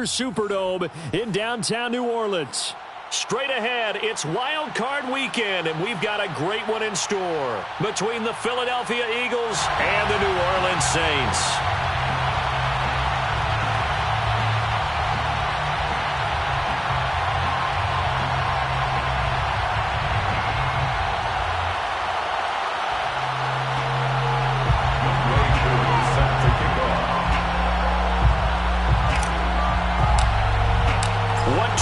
Superdome in downtown New Orleans. Straight ahead, it's Wild Card Weekend, and we've got a great one in store between the Philadelphia Eagles and the New Orleans Saints.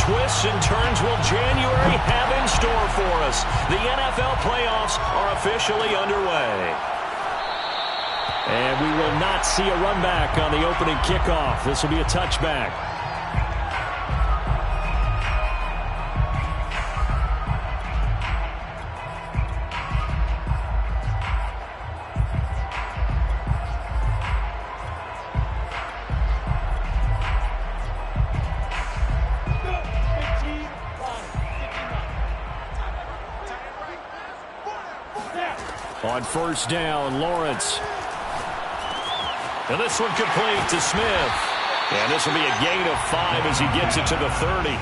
Twists and turns will January have in store for us? The NFL playoffs are officially underway. And we will not see a run back on the opening kickoff. This will be a touchback. On first down, Lawrence. And this one complete to Smith. And this will be a gain of 5 as he gets it to the 30.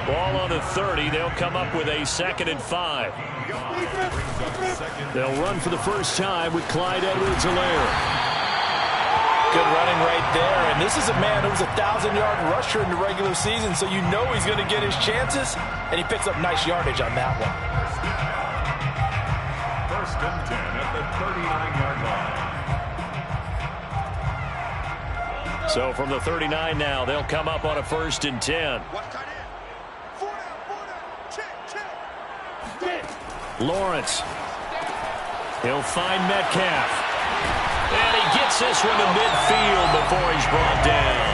Ball on the 30. They'll come up with a 2nd and 5. They'll run for the first time with Clyde Edwards-Helaire. Good running right there. And this is a man who's a 1,000-yard rusher in the regular season, so you know he's going to get his chances. And he picks up nice yardage on that one. First and 10 at the 39-yard line. So from the 39 now, they'll come up on a 1st and 10. Lawrence. He'll find Metcalf. And he gets this one to midfield before he's brought down.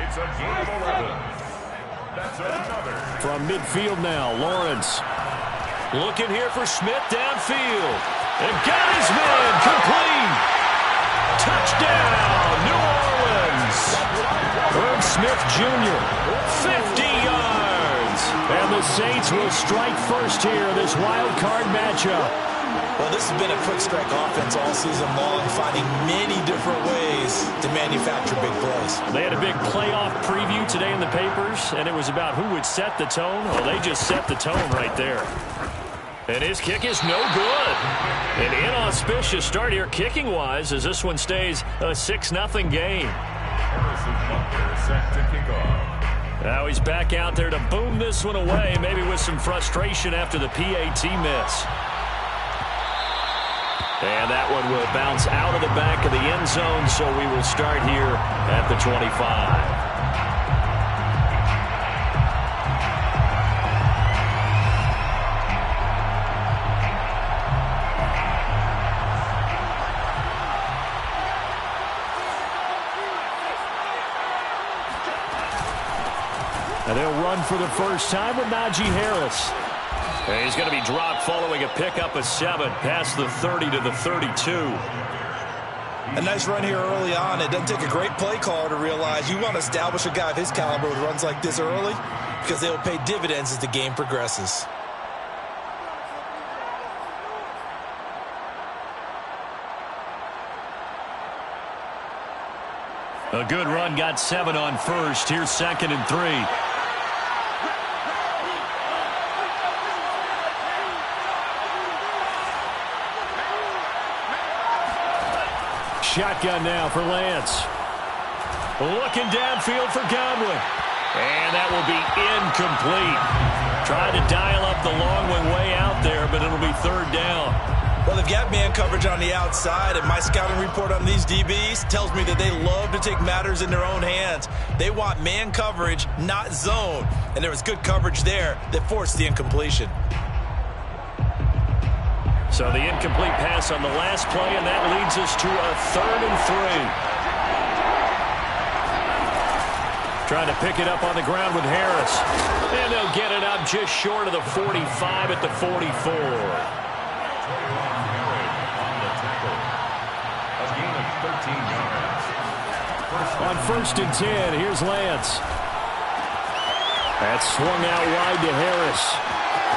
It's a gain of 11. That's another. From midfield now, Lawrence. Looking here for Smith downfield. And got his man complete. Touchdown, New Orleans. Herb Smith Jr., 50 yards. And the Saints will strike first here, this wild card matchup. Well, this has been a quick strike offense all season long, finding many different ways to manufacture big plays. They had a big playoff preview today in the papers, and it was about who would set the tone. Well, they just set the tone right there. And his kick is no good. An inauspicious start here kicking-wise as this one stays a 6-0 game. Harrison Butker set to kick off. Now he's back out there to boom this one away, maybe with some frustration after the PAT miss. And that one will bounce out of the back of the end zone, so we will start here at the 25. And they'll run for the first time with Najee Harris. And he's going to be dropped following a pickup of 7 past the 30 to the 32. A nice run here early on. It doesn't take a great play caller to realize you want to establish a guy of his caliber with runs like this early because they will pay dividends as the game progresses. A good run, got 7 on first. Here's 2nd and 3. Shotgun now for Lance. Looking downfield for Godwin. And that will be incomplete. Trying to dial up the long one way out there, but it'll be 3rd down. Well, they've got man coverage on the outside, and my scouting report on these DBs tells me that they love to take matters in their own hands. They want man coverage, not zone. And there was good coverage there that forced the incompletion. So the incomplete pass on the last play, and that leads us to a 3rd and 3. Trying to pick it up on the ground with Harris. And they'll get it up just short of the 45 at the 44. On 1st and 10, here's Lance. That's swung out wide to Harris.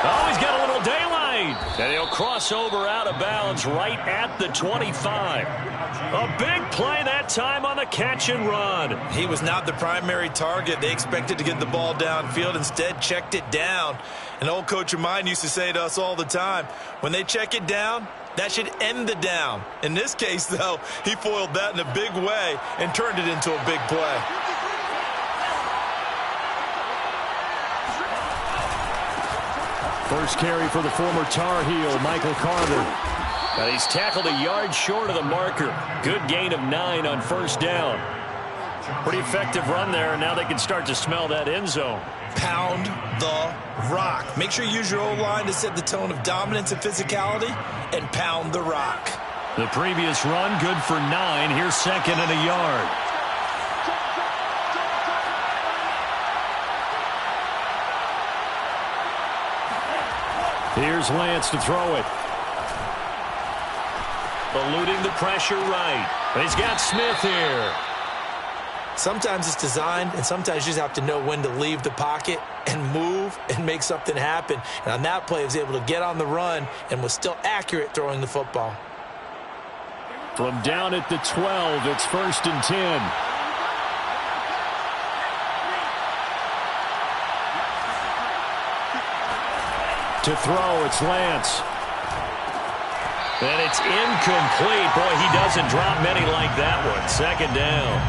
Oh, he's got a little daylight right. And he'll cross over out of bounds right at the 25. A big play that time on the catch and run. He was not the primary target. They expected to get the ball downfield. Instead, checked it down. An old coach of mine used to say to us all the time, when they check it down, that should end the down. In this case, though, he foiled that in a big way and turned it into a big play. First carry for the former Tar Heel, Michael Carter. And he's tackled a yard short of the marker. Good gain of 9 on first down. Pretty effective run there, and now they can start to smell that end zone. Pound the rock. Make sure you use your O-line to set the tone of dominance and physicality, and pound the rock. The previous run, good for 9. Here's second and a yard. Here's Lance to throw it. Eluding the pressure right. And he's got Smith here. Sometimes it's designed, and sometimes you just have to know when to leave the pocket and move and make something happen. And on that play, he was able to get on the run and was still accurate throwing the football. From down at the 12, it's 1st and 10. To throw, it's Lance. And it's incomplete. Boy, he doesn't drop many like that one. Second down.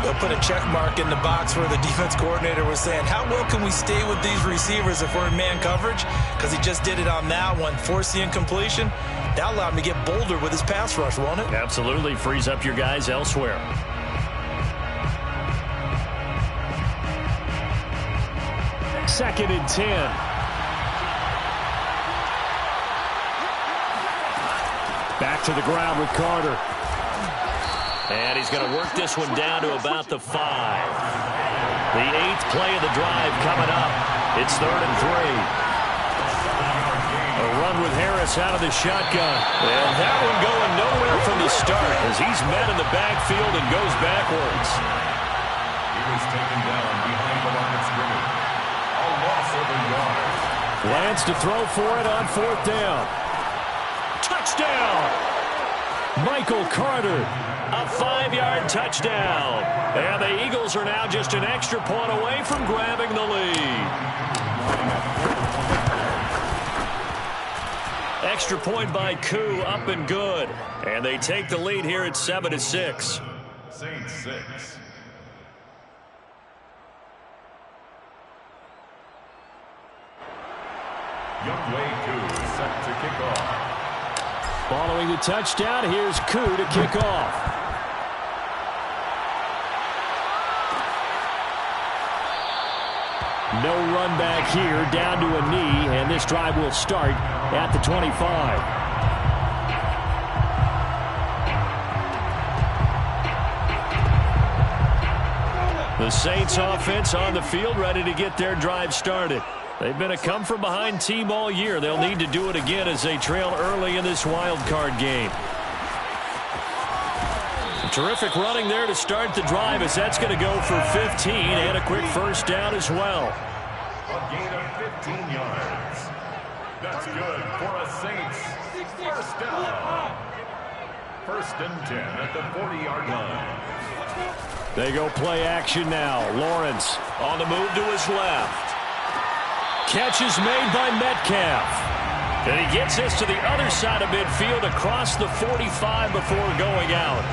They'll put a check mark in the box where the defense coordinator was saying, how well can we stay with these receivers if we're in man coverage? Because he just did it on that one. Force the incompletion. That allowed him to get bolder with his pass rush, won't it? Absolutely. Frees up your guys elsewhere. Second and 10. Back to the ground with Carter. And he's going to work this one down to about the 5. The 8th play of the drive coming up. It's 3rd and 3. A run with Harris out of the shotgun. And that one going nowhere from the start as he's met in the backfield and goes backwards. He was taken down behind the line of scrimmage. A loss of a yard. Lance to throw for it on 4th down. Touchdown! Michael Carter, a 5-yard touchdown. And the Eagles are now just an extra point away from grabbing the lead. Extra point by Koo, up and good. And they take the lead here at 7-6. Saints 6. Young Wei Koo is set to kick off. Following the touchdown, here's Koo to kick off. No run back here, down to a knee, and this drive will start at the 25. The Saints offense on the field, ready to get their drive started. They've been a come-from-behind team all year. They'll need to do it again as they trail early in this wild card game. Terrific running there to start the drive as that's going to go for 15 and a quick first down as well. A gain of 15 yards. That's good for a Saints first down. 1st and 10 at the 40-yard line. They go play action now. Lawrence on the move to his left. Catch is made by Metcalf. And he gets this to the other side of midfield across the 45 before going out.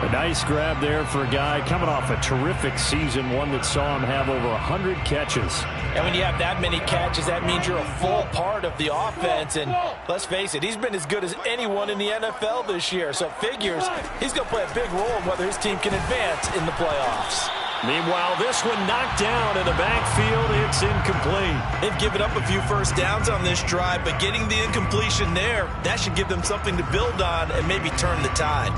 A nice grab there for a guy coming off a terrific season, one that saw him have over 100 catches. And when you have that many catches, that means you're a full part of the offense. And let's face it, he's been as good as anyone in the NFL this year. So it figures he's going to play a big role in whether his team can advance in the playoffs. Meanwhile, this one knocked down in the backfield. It's incomplete. They've given up a few first downs on this drive, but getting the incompletion there, that should give them something to build on and maybe turn the tide.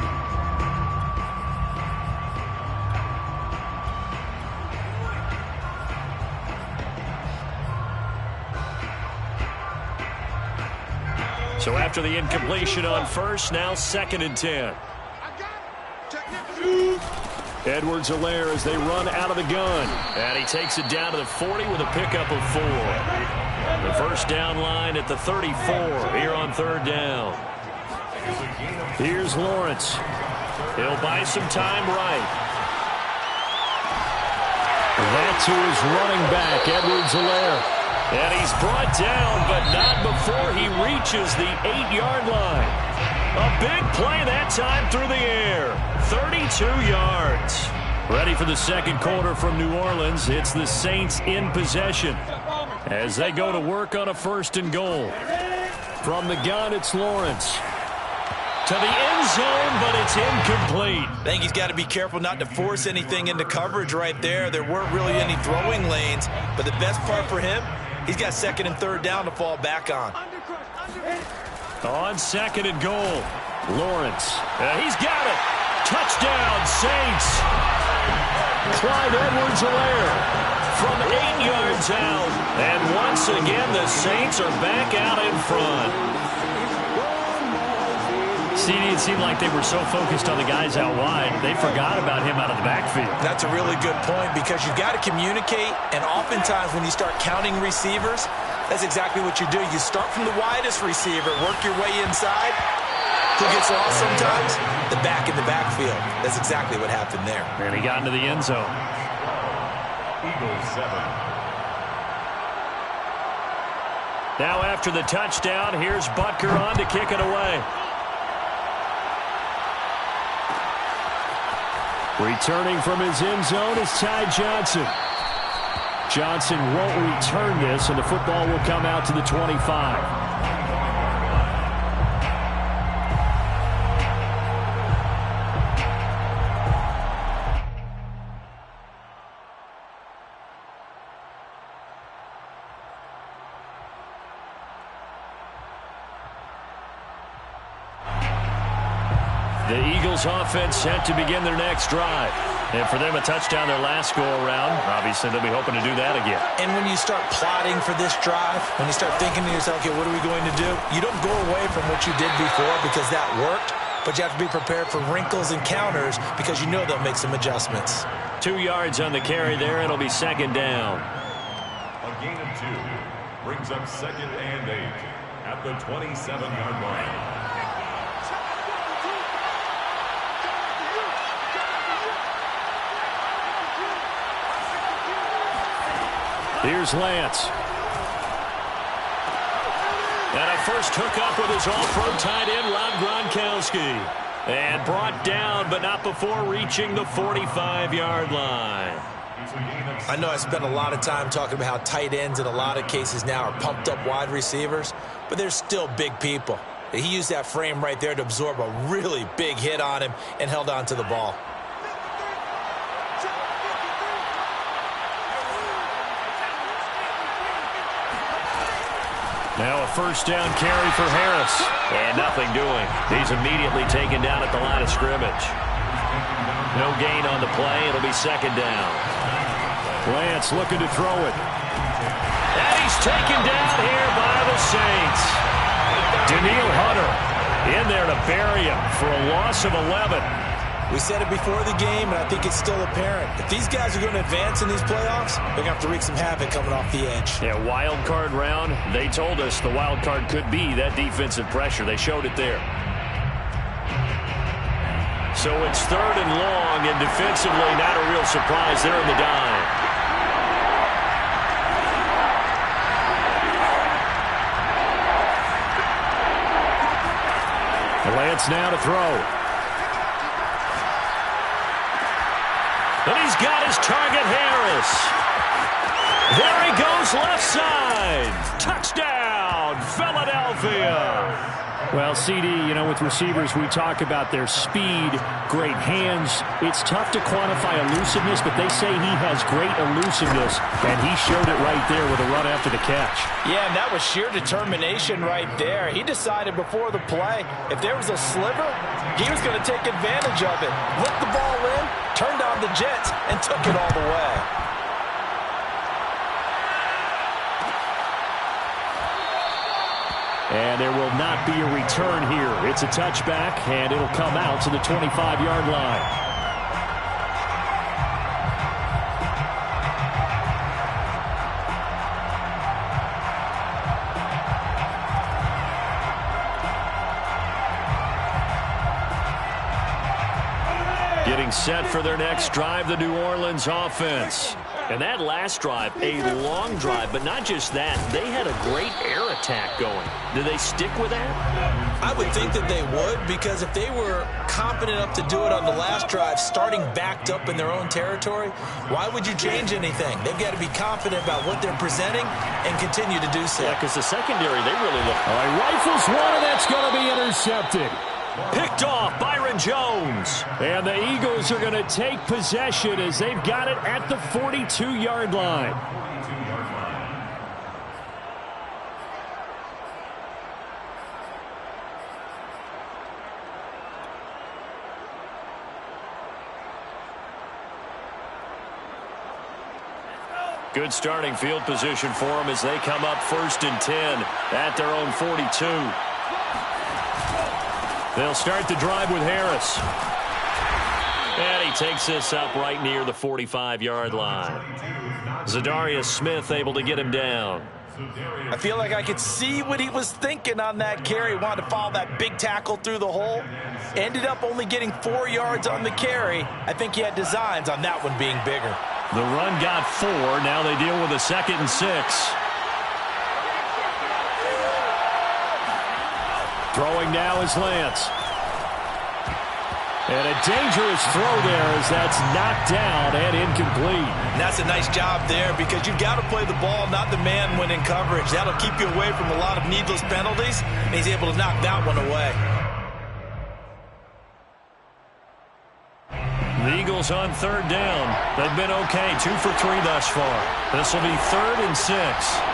So after the incompletion on first, now 2nd and 10. Edwards-Helaire as they run out of the gun. And he takes it down to the 40 with a pickup of 4. The first down line at the 34 here on third down. Here's Lawrence. He'll buy some time right. That's who is running back, Edwards-Helaire. And he's brought down, but not before he reaches the 8-yard line. A big play that time through the air. 32 yards. Ready for the second quarter from New Orleans. It's the Saints in possession as they go to work on a 1st and goal. From the gun, it's Lawrence. To the end zone, but it's incomplete. I think he's got to be careful not to force anything into coverage right there. There weren't really any throwing lanes, but the best part for him, he's got 2nd and 3rd down to fall back on. On 2nd and goal, Lawrence. He's got it. Touchdown, Saints. Clyde Edwards-Helaire from 8 yards out. And once again, the Saints are back out in front. CD, it seemed like they were so focused on the guys out wide, they forgot about him out of the backfield. That's a really good point because you've got to communicate, and oftentimes when you start counting receivers, that's exactly what you do. You start from the widest receiver, work your way inside. Who gets lost sometimes? The back in the backfield. That's exactly what happened there. And he got into the end zone. Eagles 7. Now after the touchdown, here's Butker on to kick it away. Returning from his end zone is Ty Johnson. Johnson won't return this, and the football will come out to the 25. The Eagles offense set to begin their next drive. And for them, a touchdown their last go-around. Obviously, they'll be hoping to do that again. And when you start plotting for this drive, when you start thinking to yourself, okay, what are we going to do? You don't go away from what you did before because that worked, but you have to be prepared for wrinkles and counters because you know they'll make some adjustments. 2 yards on the carry there. It'll be 2nd down. A gain of 2 brings up 2nd and 8 at the 27-yard line. Here's Lance. And a first hookup with his all-pro tight end, Rob Gronkowski. And brought down, but not before reaching the 45-yard line. I know I spent a lot of time talking about how tight ends in a lot of cases now are pumped up wide receivers, but they're still big people. He used that frame right there to absorb a really big hit on him and held on to the ball. Now a first down carry for Harris. And nothing doing. He's immediately taken down at the line of scrimmage. No gain on the play. It'll be 2nd down. Lance looking to throw it. And he's taken down here by the Saints. Daniil Hunter in there to bury him for a loss of 11. We said it before the game, and I think it's still apparent. If these guys are going to advance in these playoffs, they're going to have to wreak some havoc coming off the edge. Yeah, wild card round. They told us the wild card could be that defensive pressure. They showed it there. So it's 3rd and long, and defensively not a real surprise there in the dime. Lance now to throw. And he's got his target, Harris. There he goes, left side. Touchdown, Philadelphia. Well, CD, you know, with receivers, we talk about their speed, great hands. It's tough to quantify elusiveness, but they say he has great elusiveness, and he showed it right there with a run after the catch. Yeah, and that was sheer determination right there. He decided before the play, if there was a sliver, he was going to take advantage of it. Looked the ball in, turned on the jets, and took it all the way. And there will not be a return here. It's a touchback, and it'll come out to the 25-yard line. set for their next drive, the New Orleans offense. And that last drive, a long drive, but not just that. They had a great air attack going. Do they stick with that? I would think that they would, because if they were confident enough to do it on the last drive, starting backed up in their own territory, why would you change anything? They've got to be confident about what they're presenting and continue to do so. Yeah, because the secondary, they really look. All right, rifles one, and that's going to be intercepted. Picked off, Byron Jones. And the Eagles are going to take possession as they've got it at the 42-yard line. Good starting field position for them as they come up 1st and 10 at their own 42. They'll start the drive with Harris. And he takes this up right near the 45-yard line. Zadarius Smith able to get him down. I feel like I could see what he was thinking on that carry. He wanted to follow that big tackle through the hole. Ended up only getting 4 yards on the carry. I think he had designs on that one being bigger. The run got 4. Now they deal with a 2nd and 6. Throwing now is Lance. And a dangerous throw there as that's knocked down and incomplete. And that's a nice job there, because you've got to play the ball, not the man when in coverage. That'll keep you away from a lot of needless penalties, and he's able to knock that one away. The Eagles on 3rd down. They've been okay, 2 for 3 thus far. This will be 3rd and 6.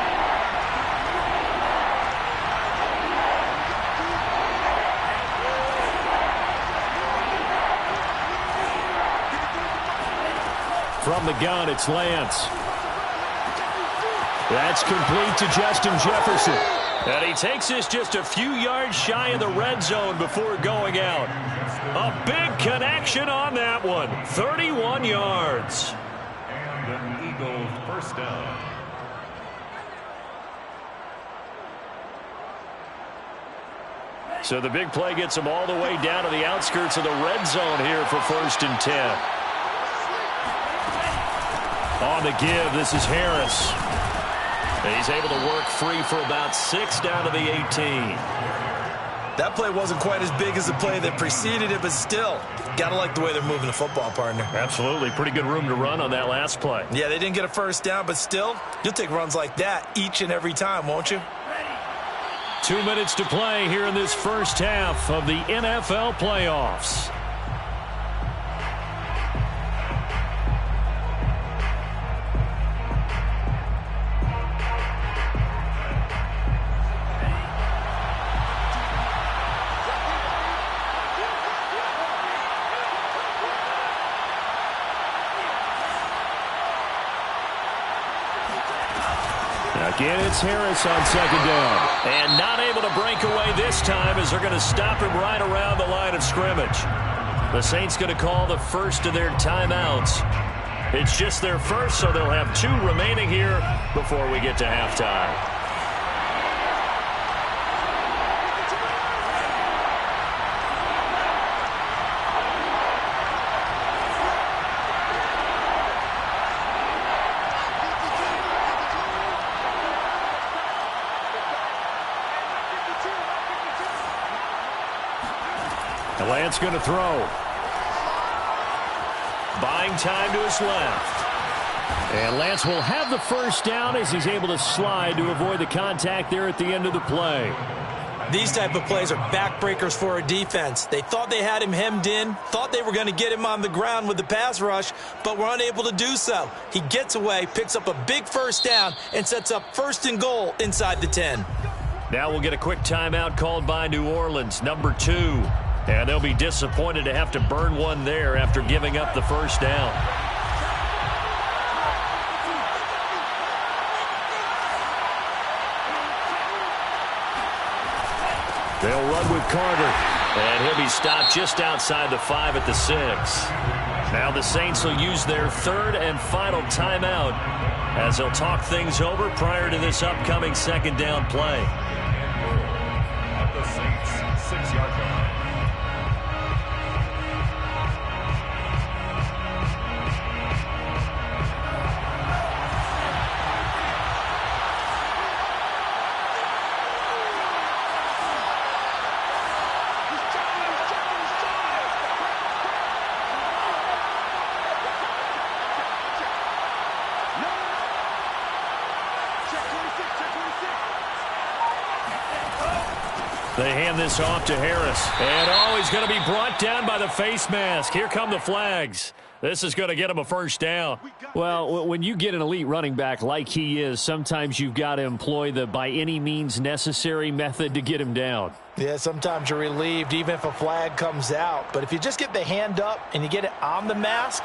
From the gun, it's Lance. That's complete to Justin Jefferson. And he takes this just a few yards shy of the red zone before going out. A big connection on that one. 31 yards. And an Eagles first down. So the big play gets them all the way down to the outskirts of the red zone here for 1st and 10. On the give, this is Harris. And he's able to work free for about 6 down to the 18. That play wasn't quite as big as the play that preceded it, but still, gotta like the way they're moving the football, partner. Absolutely. Pretty good room to run on that last play. Yeah, they didn't get a first down, but still, you'll take runs like that each and every time, won't you? 2 minutes to play here in this first half of the NFL playoffs. Again, it's Harris on 2nd down. And not able to break away this time as they're going to stop him right around the line of scrimmage. The Saints going to call the first of their timeouts. It's just their first, so they'll have 2 remaining here before we get to halftime. Lance going to throw. Buying time to his left. And Lance will have the first down as he's able to slide to avoid the contact there at the end of the play. These type of plays are backbreakers for a defense. They thought they had him hemmed in, thought they were going to get him on the ground with the pass rush, but were unable to do so. He gets away, picks up a big first down, and sets up 1st and goal inside the 10. Now we'll get a quick timeout called by New Orleans, number 2. And they'll be disappointed to have to burn one there after giving up the first down. They'll run with Carter. And he'll be stopped just outside the 5 at the 6. Now the Saints will use their 3rd and final timeout as they'll talk things over prior to this upcoming 2nd down play. At the Saints' 6-yard line. They hand this off to Harris. And, he's going to be brought down by the face mask. Here come the flags. This is going to get him a first down. Well, when you get an elite running back like he is, sometimes you've got to employ the by any means necessary method to get him down. Yeah, sometimes you're relieved even if a flag comes out. But if you just get the hand up and you get it on the mask,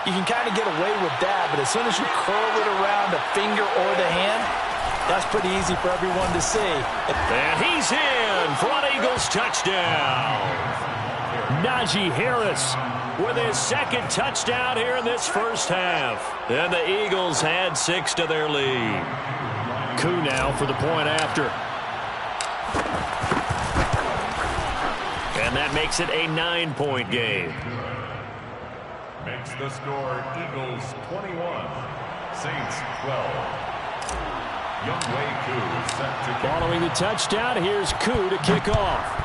you can kind of get away with that. But as soon as you curl it around the finger or the hand, that's pretty easy for everyone to see. And he's in for an Eagles touchdown. Najee Harris with his second touchdown here in this first half. And the Eagles add 6 to their lead. Koo now for the point after. And that makes it a 9-point game. Makes the score Eagles 21, Saints 12. Youngway Koo set to kick. Following the touchdown, here's Koo to kick off.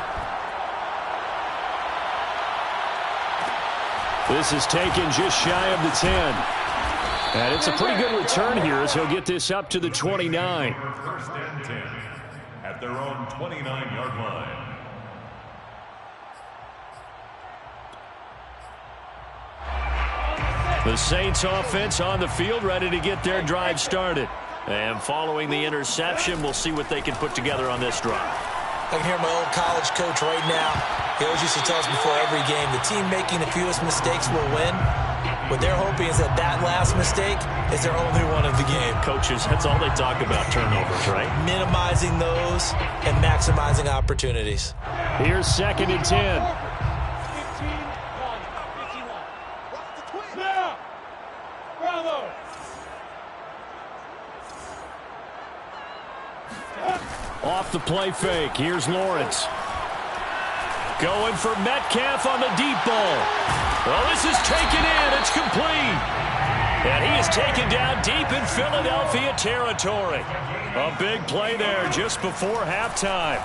This is taken just shy of the 10. And it's a pretty good return here as he'll get this up to the 29. First and 10 at their own 29-yard line. The Saints offense on the field, ready to get their drive started. And following the interception, we'll see what they can put together on this drive. I can hear my old college coach right now. He always used to tell us before every game, the team making the fewest mistakes will win. What they're hoping is that that last mistake is their only one of the game. Coaches, that's all they talk about, turnovers, right? Minimizing those and maximizing opportunities. Here's 2nd and 10. Off the play fake. Here's Lawrence. Going for Metcalf on the deep ball. Well, this is taken in. It's complete. And he is taken down deep in Philadelphia territory. A big play there just before halftime.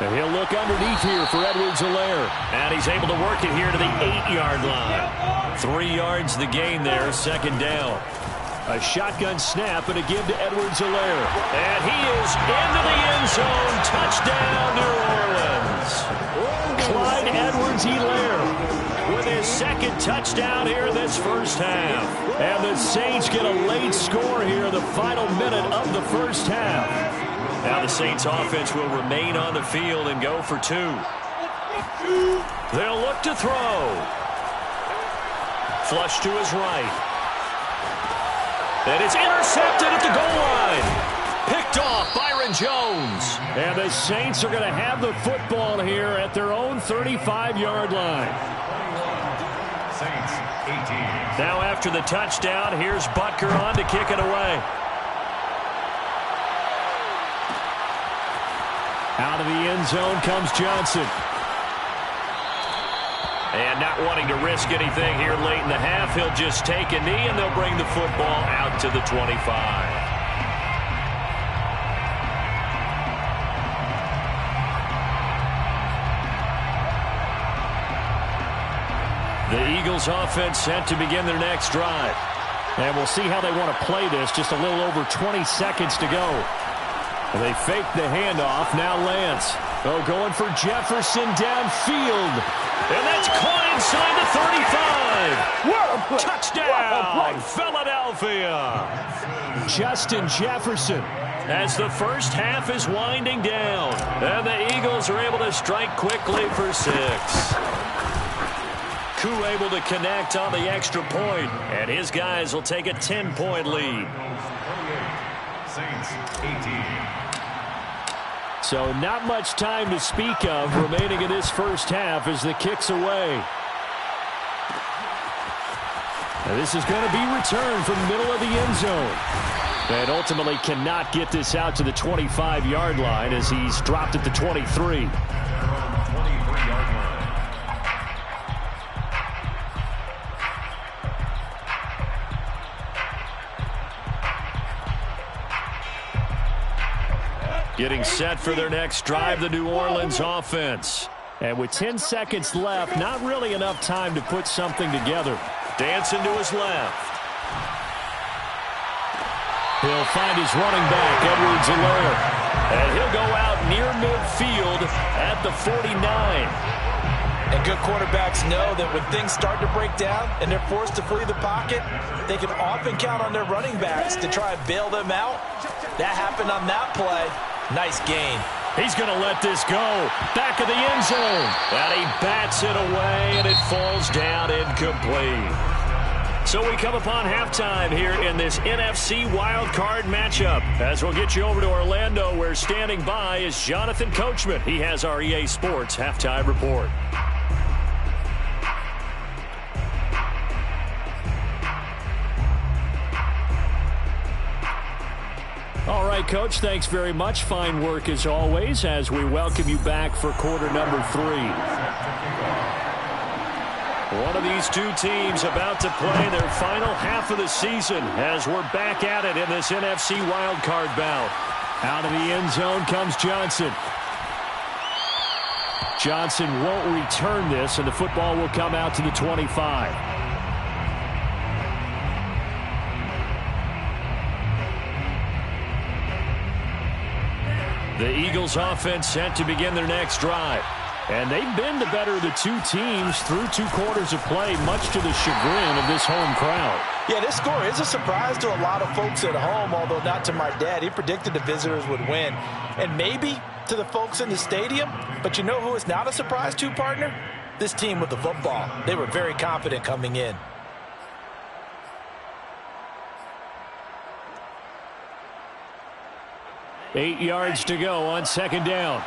And he'll look underneath here for Edwards-Helaire. And he's able to work it here to the 8-yard line. 3 yards the gain there, 2nd down. A shotgun snap and a give to Edwards-Helaire. And he is into the end zone. Touchdown, New Orleans. Clyde Edwards-Helaire with his 2nd touchdown here in this first half. And the Saints get a late score here in the final minute of the first half. Now the Saints offense will remain on the field and go for 2. They'll look to throw. Flush to his right. And it's intercepted at the goal line. Picked off Byron Jones. And the Saints are going to have the football here at their own 35-yard line. Saints 18. Now after the touchdown, here's Butker on to kick it away. Out of the end zone comes Johnson. And not wanting to risk anything here late in the half, he'll just take a knee, and they'll bring the football out to the 25. The Eagles offense set to begin their next drive. And we'll see how they want to play this. Just a little over 20 seconds to go. And they fake the handoff. Now Lance. Oh, going for Jefferson downfield. And that's caught inside the 35. Touchdown, Philadelphia. Justin Jefferson. As the first half is winding down. And the Eagles are able to strike quickly for 6. Koo able to connect on the extra point. And his guys will take a 10-point lead. 28, Saints 18. So not much time to speak of remaining in this first half as the kick's away. And this is going to be returned from the middle of the end zone. And ultimately cannot get this out to the 25-yard line as he's dropped at the 23. Getting set for their next drive, the New Orleans offense. And with 10 seconds left, not really enough time to put something together. Dancing to his left. He'll find his running back, Edwards-Helaire. And he'll go out near midfield at the 49. And good quarterbacks know that when things start to break down and they're forced to flee the pocket, they can often count on their running backs to try and bail them out. That happened on that play. Nice gain. He's going to let this go. Back of the end zone. And he bats it away, and it falls down incomplete. So we come upon halftime here in this NFC wildcard matchup. As we'll get you over to Orlando, where standing by is Jonathan Coachman. He has our EA Sports halftime report. All right, Coach, thanks very much. Fine work as always as we welcome you back for quarter number 3. One of these two teams about to play their final half of the season as we're back at it in this NFC wildcard bout. Out of the end zone comes Johnson. Johnson won't return this, and the football will come out to the 25. The Eagles offense set to begin their next drive. And they've been the better of the two teams through 2 quarters of play, much to the chagrin of this home crowd. Yeah, this score is a surprise to a lot of folks at home, although not to my dad. He predicted the visitors would win. And maybe to the folks in the stadium. But you know who is not a surprise to, partner? This team with the football. They were very confident coming in. Eight yards to go on second down.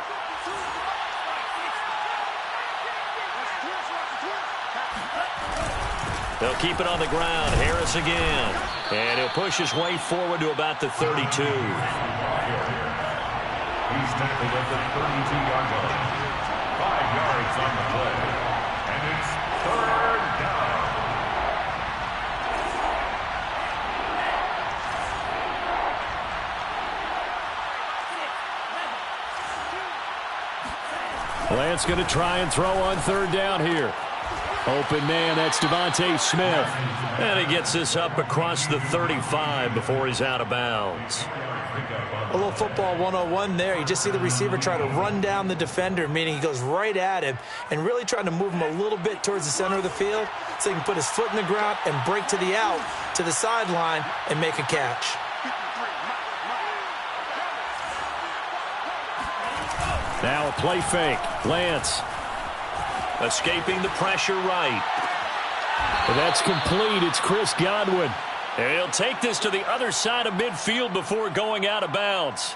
They'll keep it on the ground. Harris again. And he'll push his way forward to about the 32. He's tackled at the 32-yard line. 5 yards on the play. And it's third down. Lance going to try and throw on third down here. Open man, that's Devontae Smith. And he gets this up across the 35 before he's out of bounds. A little football 101 there. You just see the receiver try to run down the defender, meaning he goes right at him and really trying to move him a little bit towards the center of the field so he can put his foot in the ground and break to the out, to the sideline, and make a catch. Now a play fake. Lance. Escaping the pressure right. That's complete. It's Chris Godwin. And he'll take this to the other side of midfield before going out of bounds.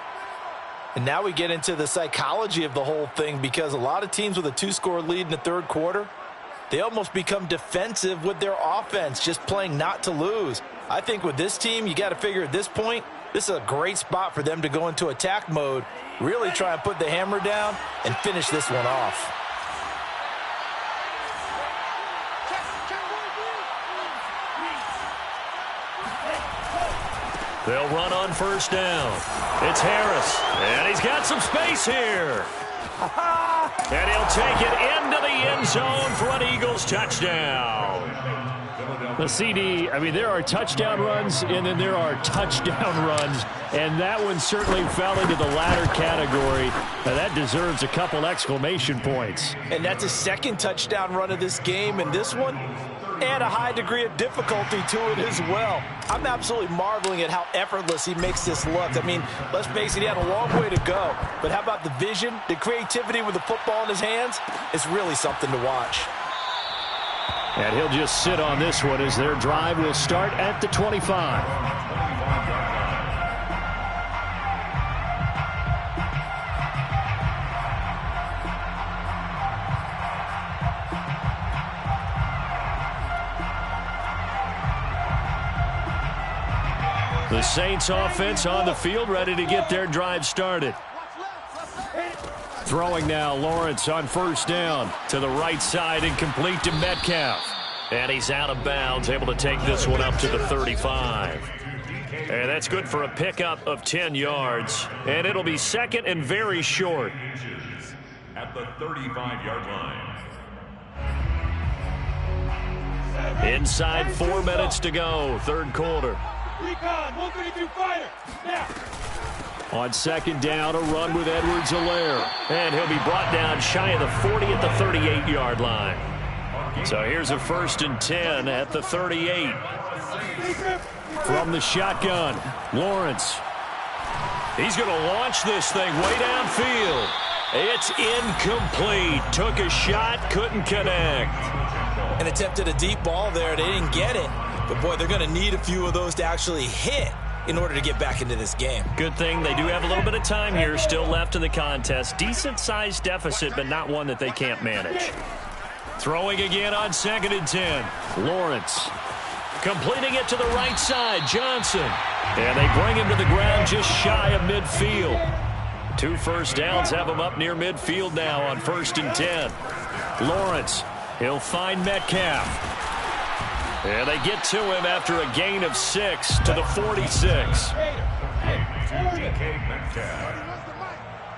And now we get into the psychology of the whole thing, because a lot of teams with a 2-score lead in the third quarter, they almost become defensive with their offense, just playing not to lose. I think with this team, you got to figure at this point, this is a great spot for them to go into attack mode, really try and put the hammer down and finish this one off. They'll run on first down. It's Harris, and he's got some space here. And he'll take it into the end zone for an Eagles touchdown. The CD, I mean, there are touchdown runs, and then there are touchdown runs, and that one certainly fell into the latter category. Now, that deserves a couple exclamation points. And that's a second touchdown run of this game, and this one, and a high degree of difficulty to it as well. I'm absolutely marveling at how effortless he makes this look. I mean, let's face it, he had a long way to go. But how about the vision, the creativity with the football in his hands? It's really something to watch. And he'll just sit on this one as their drive will start at the 25. The Saints offense on the field, ready to get their drive started. Throwing now, Lawrence on first down. To the right side and complete to Metcalf. And he's out of bounds, able to take this one up to the 35. And that's good for a pickup of 10 yards. And it'll be second and very short. At the 35-yard line. Inside 4 minutes to go, third quarter. Recon, 132 fighter, now. On second down, a run with Edwards-Helaire. And he'll be brought down shy of the 40 at the 38-yard line. So here's a 1st and 10 at the 38. From the shotgun, Lawrence. He's going to launch this thing way downfield. It's incomplete. Took a shot, couldn't connect. And attempted a deep ball there. They didn't get it. But, boy, they're going to need a few of those to actually hit in order to get back into this game. Good thing they do have a little bit of time here still left in the contest. Decent-sized deficit, but not one that they can't manage. Throwing again on 2nd and 10. Lawrence. Completing it to the right side, Johnson. And they bring him to the ground just shy of midfield. 2 first downs have him up near midfield now on 1st and 10. Lawrence, he'll find Metcalf. And they get to him after a gain of 6 to the 46.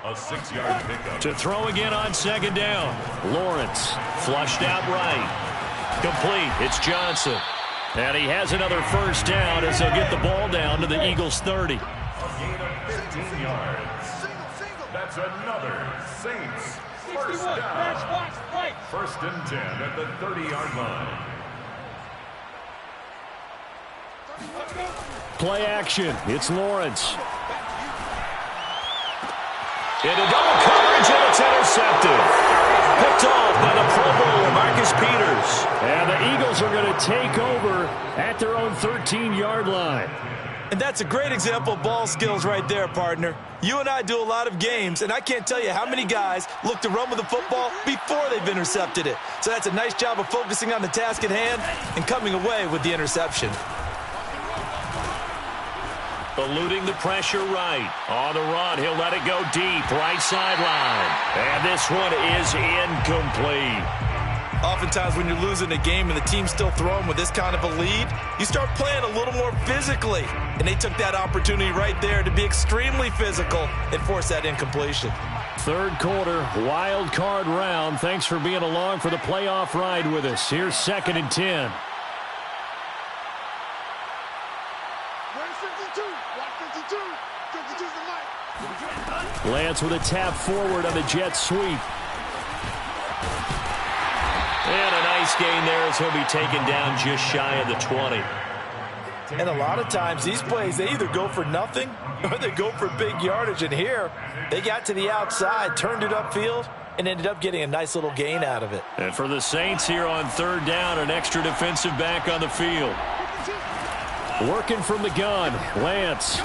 A 6-yard pickup. To throw again on 2nd down. Lawrence flushed out right. Complete. It's Johnson. And he has another 1st down as they'll get the ball down to the Eagles' 30. A gain of 15 yards. That's another Saints 1st down. 1st and 10 at the 30-yard line. Play action. It's Lawrence. Into double coverage, and it's intercepted. Picked off by the Pro Bowler, Marcus Peters. And the Eagles are going to take over at their own 13-yard line. And that's a great example of ball skills right there, partner. You and I do a lot of games, and I can't tell you how many guys look to run with the football before they've intercepted it. So that's a nice job of focusing on the task at hand and coming away with the interception. Eluding the pressure right. On the run, he'll let it go deep. Right sideline. And this one is incomplete. Oftentimes when you're losing a game and the team's still throwing with this kind of a lead, you start playing a little more physically. And they took that opportunity right there to be extremely physical and force that incompletion. 3rd quarter, wild card round. Thanks for being along for the playoff ride with us. Here's 2nd and 10. Lance with a tap forward on the jet sweep. And a nice gain there as he'll be taken down just shy of the 20. And a lot of times these plays, they either go for nothing or they go for big yardage. And here, they got to the outside, turned it upfield, and ended up getting a nice little gain out of it. And for the Saints here on 3rd down, an extra defensive back on the field. Working from the gun, Lance.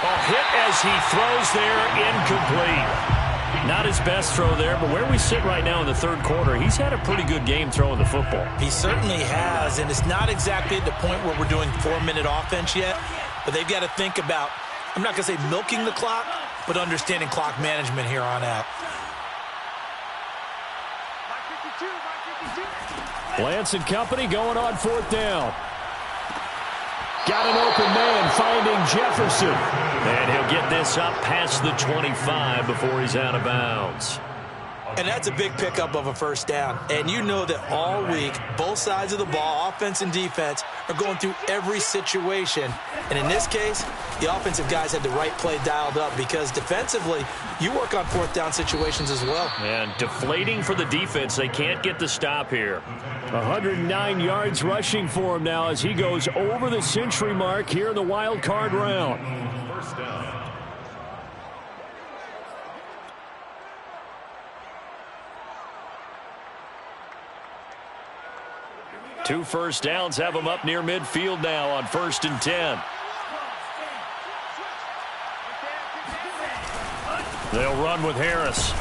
A hit as he throws there, incomplete. Not his best throw there, but where we sit right now in the 3rd quarter, he's had a pretty good game throwing the football. He certainly has, and it's not exactly at the point where we're doing 4-minute offense yet, but they've got to think about, I'm not going to say milking the clock, but understanding clock management here on out. Lance and company going on 4th down. Got an open man finding Jefferson. And he'll get this up past the 25 before he's out of bounds. And that's a big pickup of a 1st down. And you know that all week, both sides of the ball, offense and defense, are going through every situation. And in this case, the offensive guys had the right play dialed up because defensively, you work on 4th down situations as well. And deflating for the defense. They can't get the stop here. 109 yards rushing for him now as he goes over the century mark here in the wild card round. 1st down. Two 1st downs have him up near midfield now on 1st and 10. They'll run with Harris.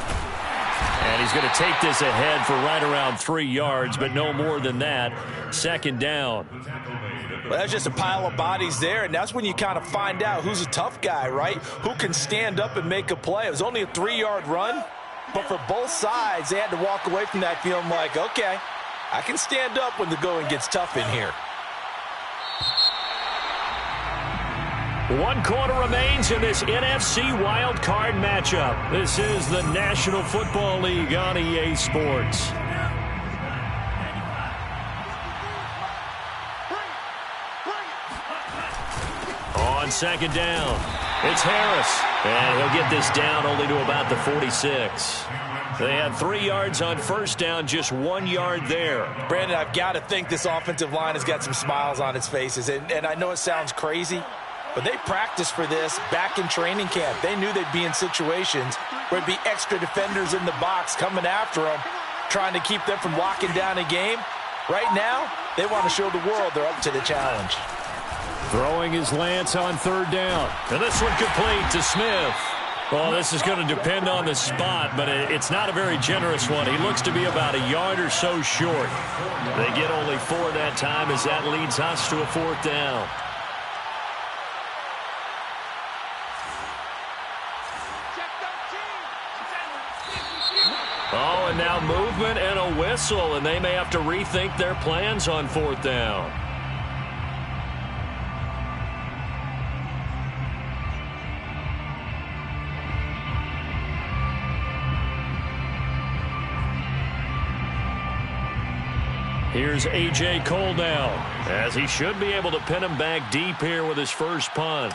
And he's going to take this ahead for right around 3 yards, but no more than that. 2nd down. Well, that's just a pile of bodies there, and that's when you kind of find out who's a tough guy, right? Who can stand up and make a play. It was only a 3-yard run, but for both sides, they had to walk away from that feeling like, okay, I can stand up when the going gets tough in here. 1 quarter remains in this NFC wild card matchup. This is the National Football League on EA Sports. On 2nd down. It's Harris, and he'll get this down only to about the 46. They had 3 yards on first down, just 1 yard there. Brandon, I've got to think this offensive line has got some smiles on its faces. And I know it sounds crazy, but they practiced for this back in training camp. They knew they'd be in situations where there'd be extra defenders in the box coming after them, trying to keep them from locking down a game. Right now, they want to show the world they're up to the challenge. Throwing his Lance on third down. And this one complete to Smith. Well, this is going to depend on the spot, but it's not a very generous one. He looks to be about a yard or so short. They get only 4 that time as that leads us to a 4th down. Oh, and now movement and a whistle, and they may have to rethink their plans on 4th down. Here's A.J. Cole now, as he should be able to pin him back deep here with his first punt.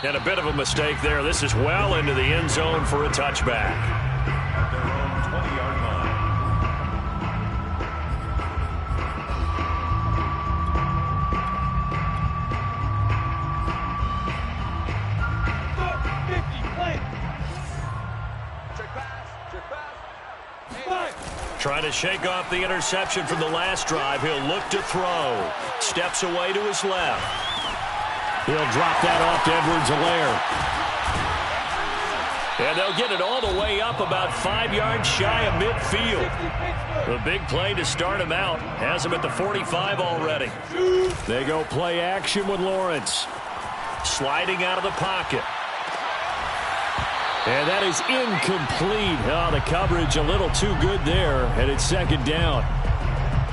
And a bit of a mistake there. This is well into the end zone for a touchback. At their own 20-yard line. Trying to shake off the interception from the last drive. He'll look to throw. Steps away to his left. He'll drop that off to Edwards-Helaire. And they'll get it all the way up about 5 yards shy of midfield. The big play to start him out. Has him at the 45 already. They go play action with Lawrence. Sliding out of the pocket. And that is incomplete. Oh, the coverage a little too good there, and it's 2nd down.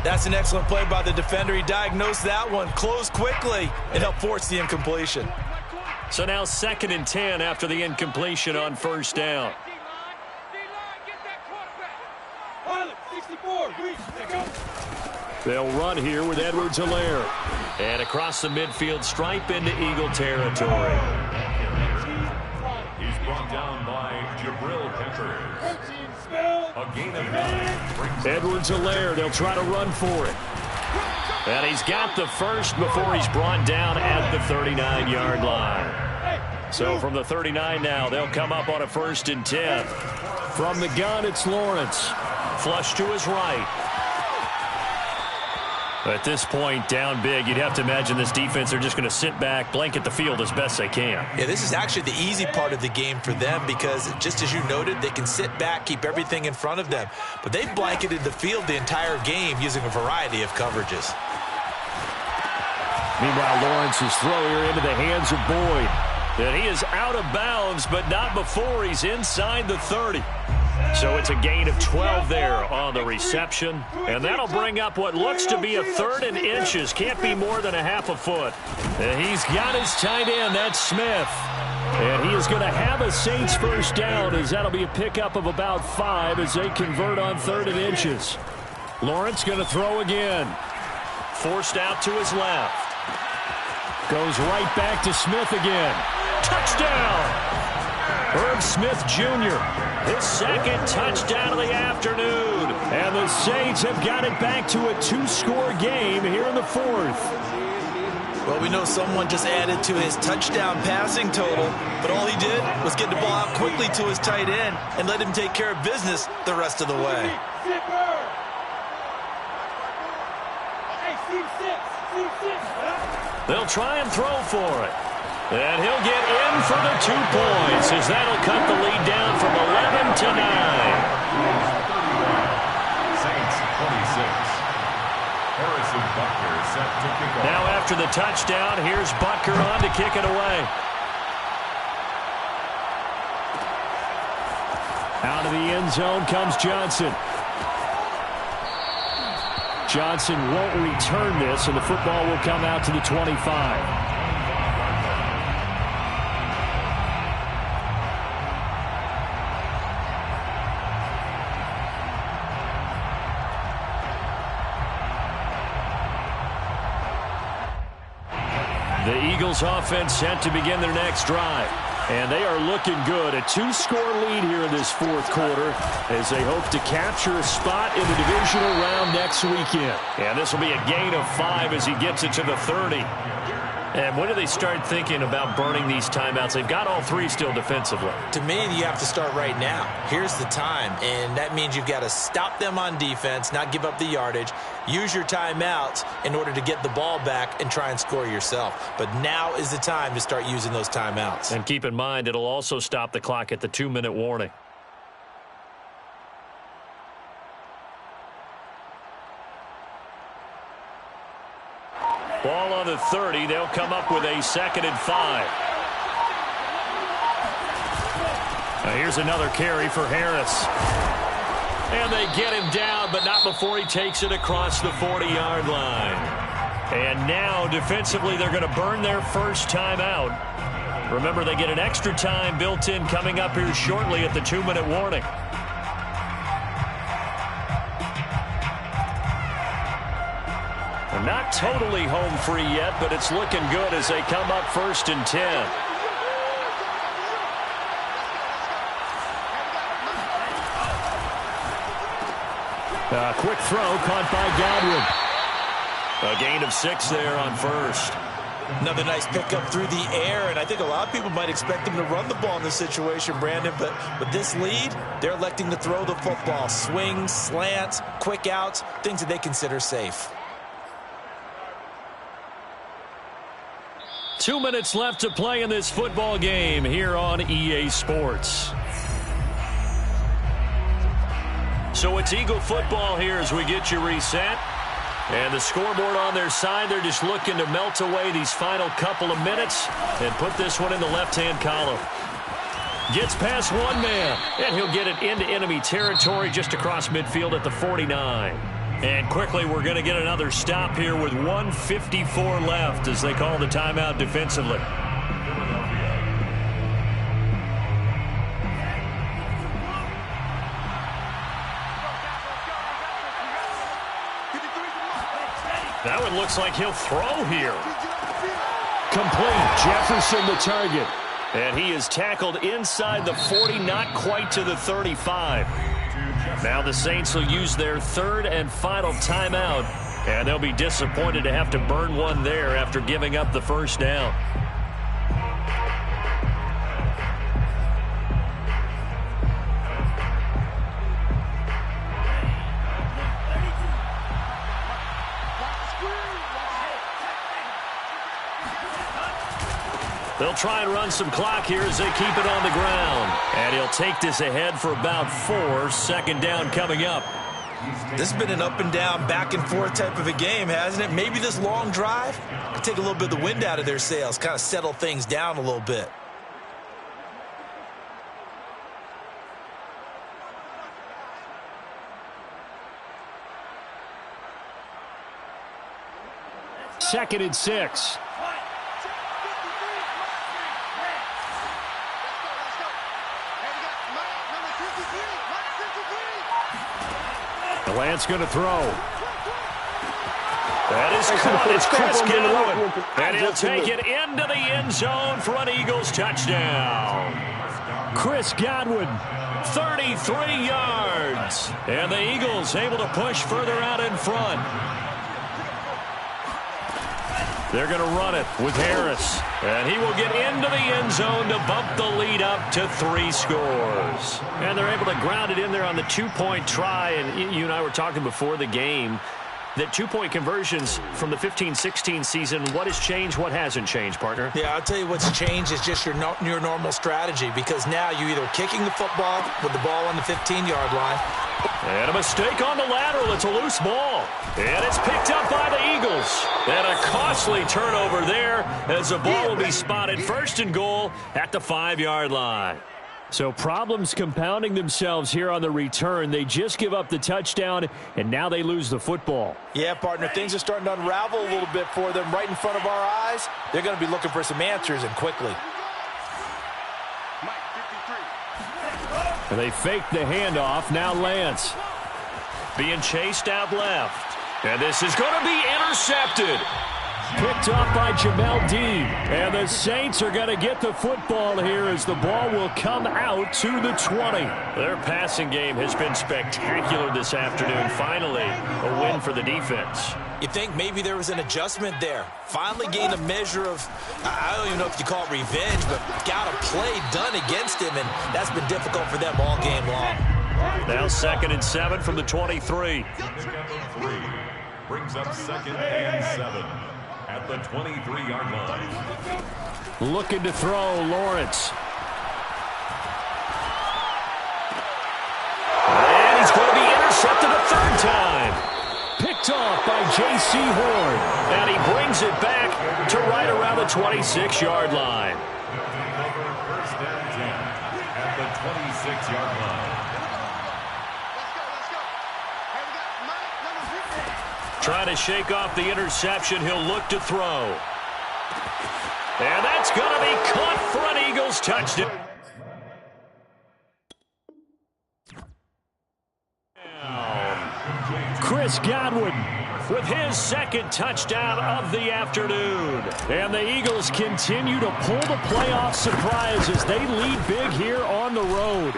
That's an excellent play by the defender. He diagnosed that one, closed quickly, and helped force the incompletion. So now 2nd and 10 after the incompletion on 1st down. They'll run here with Edwards-Helaire. And across the midfield stripe into Eagle territory. He's brought down by Jabril Peppers. A gain of 9. Edwards-Helaire, they'll try to run for it. And he's got the first before he's brought down at the 39-yard line. So from the 39 now, they'll come up on a 1st and 10. From the gun, it's Lawrence. Flush to his right. At this point, down big, you'd have to imagine this defense are just going to sit back, blanket the field as best they can. Yeah, this is actually the easy part of the game for them because, just as you noted, they can sit back, keep everything in front of them. But they've blanketed the field the entire game using a variety of coverages. Meanwhile, Lawrence's throw here into the hands of Boyd. And he is out of bounds, but not before he's inside the 30. So it's a gain of 12 there on the reception. And that'll bring up what looks to be a 3rd and inches. Can't be more than a half a foot. And he's got his tight end. That's Smith. And he is going to have a Saints first down as that'll be a pickup of about 5 as they convert on 3rd and inches. Lawrence going to throw again. Forced out to his left. Goes right back to Smith again. Touchdown! Herb Smith Jr., his 2nd touchdown of the afternoon. And the Saints have got it back to a 2-score game here in the 4th. Well, we know someone just added to his touchdown passing total, but all he did was get the ball out quickly to his tight end and let him take care of business the rest of the way. They'll try and throw for it. And he'll get in for the 2 points as that'll cut the lead down from 11 to 9. Saints 26. Harrison Butker set to kick off. Now after the touchdown, here's Butker on to kick it away. Out of the end zone comes Johnson. Johnson won't return this, and the football will come out to the 25. The Eagles offense set to begin their next drive. And they are looking good. A 2-score lead here in this fourth quarter as they hope to capture a spot in the divisional round next weekend. And this will be a gain of 5 as he gets it to the 30. And when do they start thinking about burning these timeouts? They've got all 3 still defensively. To me, you have to start right now. Here's the time, and that means you've got to stop them on defense, not give up the yardage, use your timeouts in order to get the ball back and try and score yourself. But now is the time to start using those timeouts. And keep in mind, it'll also stop the clock at the 2-minute warning. Ball on the 30. They'll come up with a 2nd and 5. Now here's another carry for Harris. And they get him down, but not before he takes it across the 40-yard line. And now, defensively, they're going to burn their first timeout. Remember, they get an extra time built in coming up here shortly at the 2-minute warning. Not totally home free yet, but it's looking good as they come up 1st and 10. A quick throw caught by Godwin. A gain of 6 there on 1st. Another nice pickup through the air, and I think a lot of people might expect them to run the ball in this situation, Brandon, but with this lead, they're electing to throw the football. Swings, slants, quick outs, things that they consider safe. 2 minutes left to play in this football game here on EA Sports. So it's Eagle football here as we get you reset. And the scoreboard on their side, they're just looking to melt away these final couple of minutes and put this one in the left-hand column. Gets past one man, and he'll get it into enemy territory just across midfield at the 49. And quickly, we're going to get another stop here with 1:54 left as they call the timeout defensively. That one looks like he'll throw here. Complete. Jefferson the target. And he is tackled inside the 40, not quite to the 35. Now the Saints will use their 3rd and final timeout, and they'll be disappointed to have to burn one there after giving up the first down. They'll try and run some clock here as they keep it on the ground. And he'll take this ahead for about 4. 2nd down coming up. This has been an up and down, back and forth type of a game, hasn't it? Maybe this long drive could take a little bit of the wind out of their sails, kind of settle things down a little bit. Second and 6. Lance going to throw. That is caught. It's Chris Godwin. And he'll take it into the end zone for an Eagles touchdown. Chris Godwin. 33 yards. And the Eagles able to push further out in front. They're going to run it with Harris. And he will get into the end zone to bump the lead up to 3 scores. And they're able to ground it in there on the 2-point try. And you and I were talking before the game that 2-point conversions from the 15-16 season, what has changed, what hasn't changed, partner? Yeah, I'll tell you what's changed is just your normal strategy, because now you're either kicking the football with the ball on the 15-yard line. And a mistake on the lateral. It's a loose ball. And it's picked up by the Eagles. And a costly turnover there as the ball will be spotted 1st and goal at the 5-yard line. So problems compounding themselves here on the return. They just give up the touchdown, and now they lose the football. Yeah, partner, things are starting to unravel a little bit for them right in front of our eyes. They're going to be looking for some answers, and quickly. And they fake the handoff. Now Lance. Being chased out left. And this is going to be intercepted. Picked off by Jamel Dean. And the Saints are going to get the football here as the ball will come out to the 20. Their passing game has been spectacular this afternoon. Finally, a win for the defense. You think maybe there was an adjustment there. Finally gained a measure of, I don't even know if you call it revenge, but got a play done against him, and that's been difficult for them all game long. Now 2nd and 7 from the 23. Brings up 2nd and 7 at the 23-yard line. Looking to throw, Lawrence. And he's going to be intercepted a 3rd time. Picked off by J.C. Horn. And he brings it back to right around the 26-yard line. 1st and 10 at the 26-yard line. Trying to shake off the interception. He'll look to throw. And that's going to be caught for an Eagles touchdown. Chris Godwin With his 2nd touchdown of the afternoon. And the Eagles continue to pull the playoff surprise as they lead big here on the road.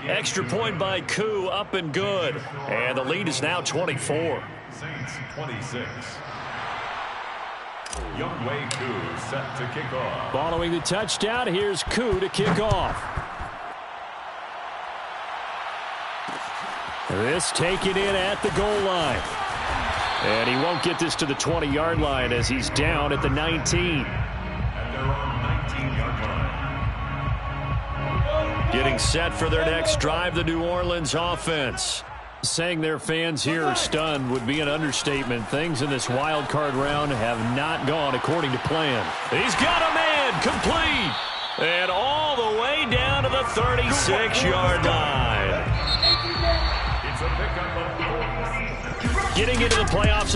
Extra point by Koo, up and good. And the lead is now 24. Saints 26. Youngway Koo set to kick off. Following the touchdown, here's Koo to kick off. This taken in at the goal line. And he won't get this to the 20-yard line as he's down at the 19. At their own 19-yard line. Getting set for their next drive, the New Orleans offense. Saying their fans here are stunned would be an understatement. Things in this wild card round have not gone according to plan. He's got a man complete. And all the way down to the 36-yard line. It's a pickup of 4. Getting into the playoffs.